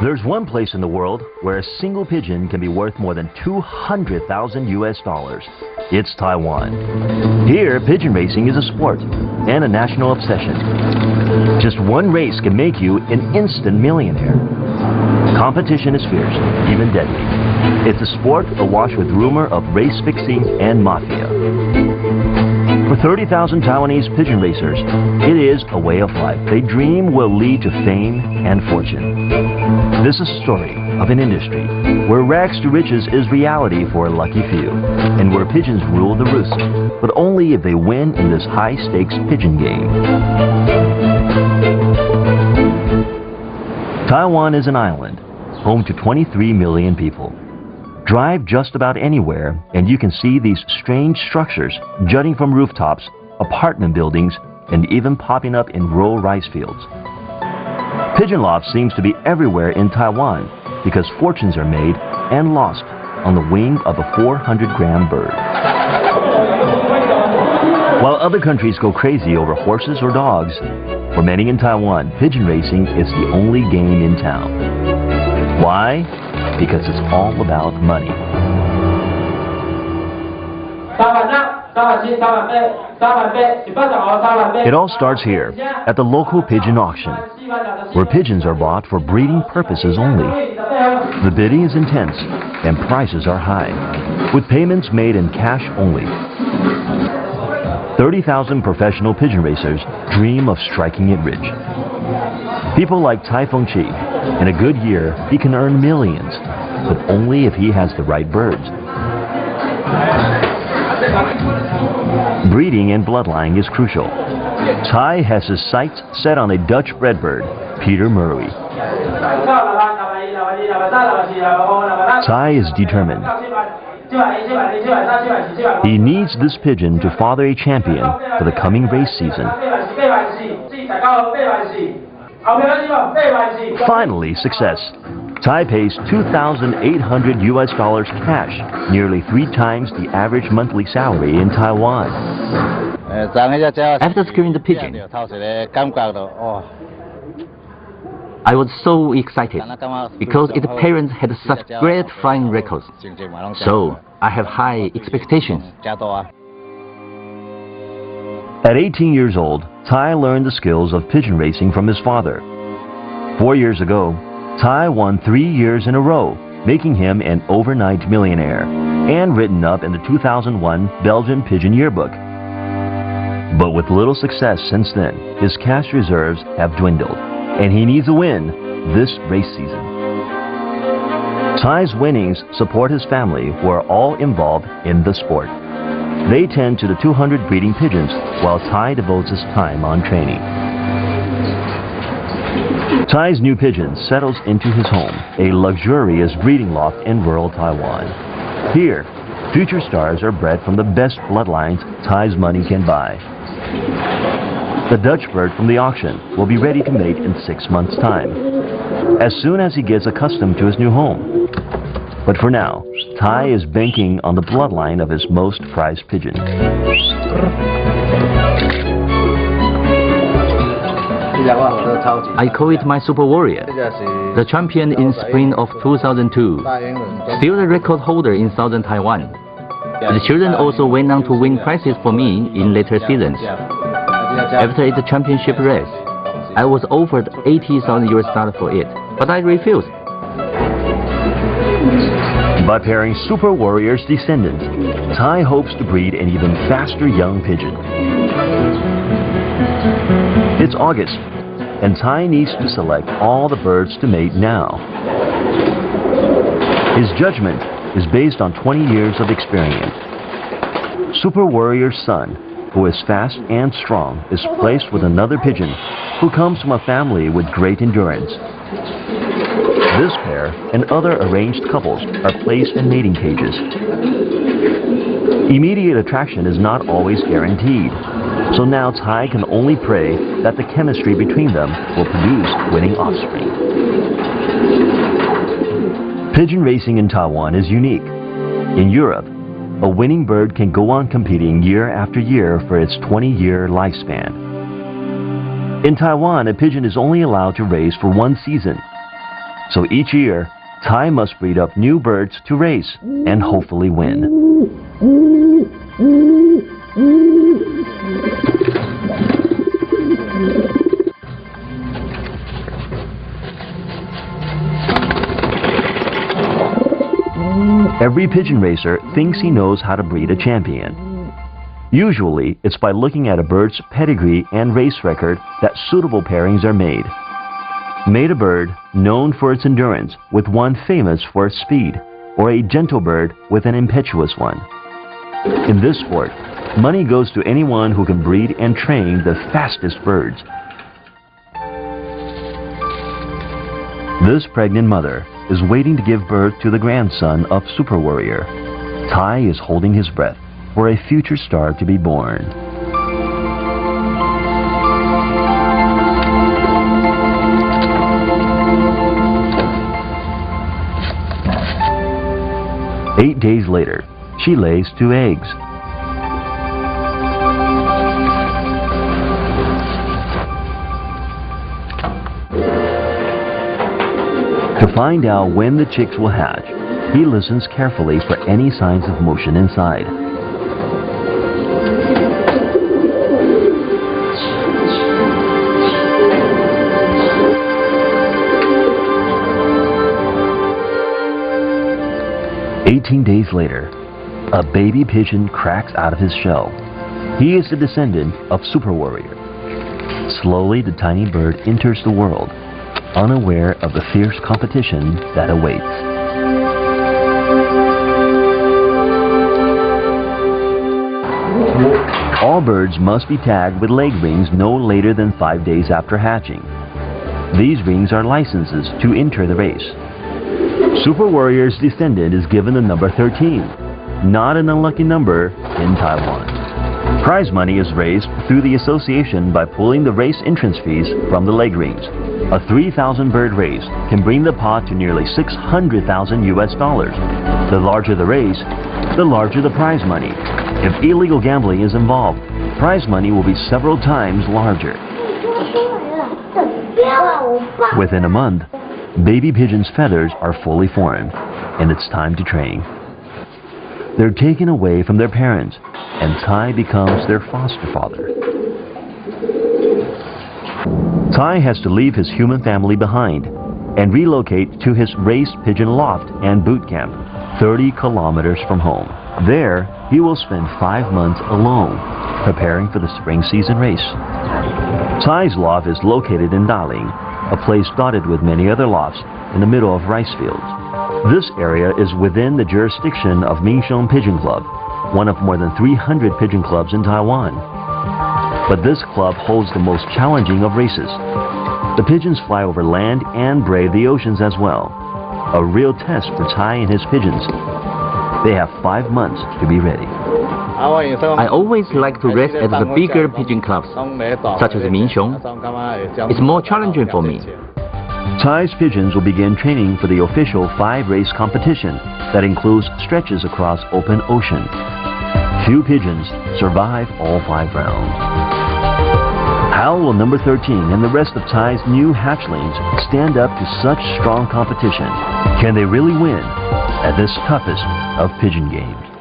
There's one place in the world where a single pigeon can be worth more than $200,000 US. It's Taiwan. Here, pigeon racing is a sport and a national obsession. Just one race can make you an instant millionaire. Competition is fierce, even deadly. It's a sport awash with rumor of race fixing and mafia. For 30,000 Taiwanese pigeon racers, it is a way of life they dream will lead to fame and fortune. This is a story of an industry where rags to riches is reality for a lucky few, and where pigeons rule the roost, but only if they win in this high-stakes pigeon game. Taiwan is an island, home to 23 million people. Drive just about anywhere and you can see these strange structures jutting from rooftops, apartment buildings, and even popping up in rural rice fields. Pigeon loft seems to be everywhere in Taiwan because fortunes are made and lost on the wing of a 400-gram bird. While other countries go crazy over horses or dogs, for many in Taiwan, pigeon racing is the only game in town. Why? Because it's all about money. It all starts here, at the local pigeon auction, where pigeons are bought for breeding purposes only. The bidding is intense and prices are high, with payments made in cash only. 30,000 professional pigeon racers dream of striking it rich. People like Tai Fengqi. In a good year, he can earn millions, but only if he has the right birds. Breeding and bloodline is crucial. Tai has his sights set on a Dutch bred bird, Peter Murray. Tai is determined. He needs this pigeon to father a champion for the coming race season. Finally, success. Tai pays $2,800 US cash, nearly 3 times the average monthly salary in Taiwan. After securing the pigeon, I was so excited because its parents had such great flying records. So I have high expectations. At 18 years old, Tai learned the skills of pigeon racing from his father. 4 years ago, Tai won 3 years in a row, making him an overnight millionaire, and written up in the 2001 Belgian Pigeon Yearbook. But with little success since then, his cash reserves have dwindled, and he needs a win this race season. Tai's winnings support his family, who are all involved in the sport. They tend to the 200 breeding pigeons, while Tai devotes his time on training. Tai's new pigeon settles into his home, a luxurious breeding loft in rural Taiwan. Here, future stars are bred from the best bloodlines Tai's money can buy. The Dutch bird from the auction will be ready to mate in 6 months' time, as soon as he gets accustomed to his new home. But for now, Tai is banking on the bloodline of his most prized pigeon. I call it my super warrior, the champion in spring of 2002, still the record holder in southern Taiwan. The children also went on to win prizes for me in later seasons. After its championship race, I was offered $80,000 US for it, but I refused. By pairing Super Warrior's descendant, Tai hopes to breed an even faster young pigeon. It's August, and Tai needs to select all the birds to mate now. His judgment is based on 20 years of experience. Super Warrior's son, who is fast and strong, is placed with another pigeon who comes from a family with great endurance. This pair and other arranged couples are placed in mating cages. Immediate attraction is not always guaranteed, so now Tai can only pray that the chemistry between them will produce winning offspring. Pigeon racing in Taiwan is unique. In Europe, a winning bird can go on competing year after year for its 20-year lifespan. In Taiwan, a pigeon is only allowed to race for 1 season. So each year, Tai must breed up new birds to race and hopefully win. Every pigeon racer thinks he knows how to breed a champion. Usually, it's by looking at a bird's pedigree and race record that suitable pairings are made. Mate a bird known for its endurance with one famous for its speed, or a gentle bird with an impetuous one. In this sport, money goes to anyone who can breed and train the fastest birds. This pregnant mother is waiting to give birth to the grandson of Super Warrior. Tai is holding his breath for a future star to be born. Eight days later, she lays 2 eggs. To find out when the chicks will hatch, he listens carefully for any signs of motion inside. "18 days later, a baby pigeon cracks out of his shell. He is the descendant of Super Warrior. Slowly, the tiny bird enters the world, unaware of the fierce competition that awaits. All birds must be tagged with leg rings no later than 5 days after hatching. These rings are licenses to enter the race. Super Warrior's descendant is given the number 13, not an unlucky number in Taiwan. Prize money is raised through the association by pulling the race entrance fees from the leg rings. A 3,000 bird race can bring the pot to nearly $600,000 US. The larger the race, the larger the prize money. If illegal gambling is involved, prize money will be several times larger. Within a month, baby pigeons' feathers are fully formed, and it's time to train. They're taken away from their parents, and Tai becomes their foster father. Tai has to leave his human family behind and relocate to his race pigeon loft and boot camp, 30 kilometers from home. There, he will spend 5 months alone, preparing for the spring season race. Tai's loft is located in Daling, a place dotted with many other lofts in the middle of rice fields. This area is within the jurisdiction of Minsheng Pigeon Club, one of more than 300 pigeon clubs in Taiwan. But this club holds the most challenging of races. The pigeons fly over land and brave the oceans as well. A real test for Tai and his pigeons. They have 5 months to be ready. I always like to race at the bigger pigeon clubs, such as Minsheng. It's more challenging for me. Tai's pigeons will begin training for the official 5-race competition that includes stretches across open ocean. Few pigeons survive all 5 rounds. How will number 13 and the rest of Tai's new hatchlings stand up to such strong competition? Can they really win at this toughest of pigeon games?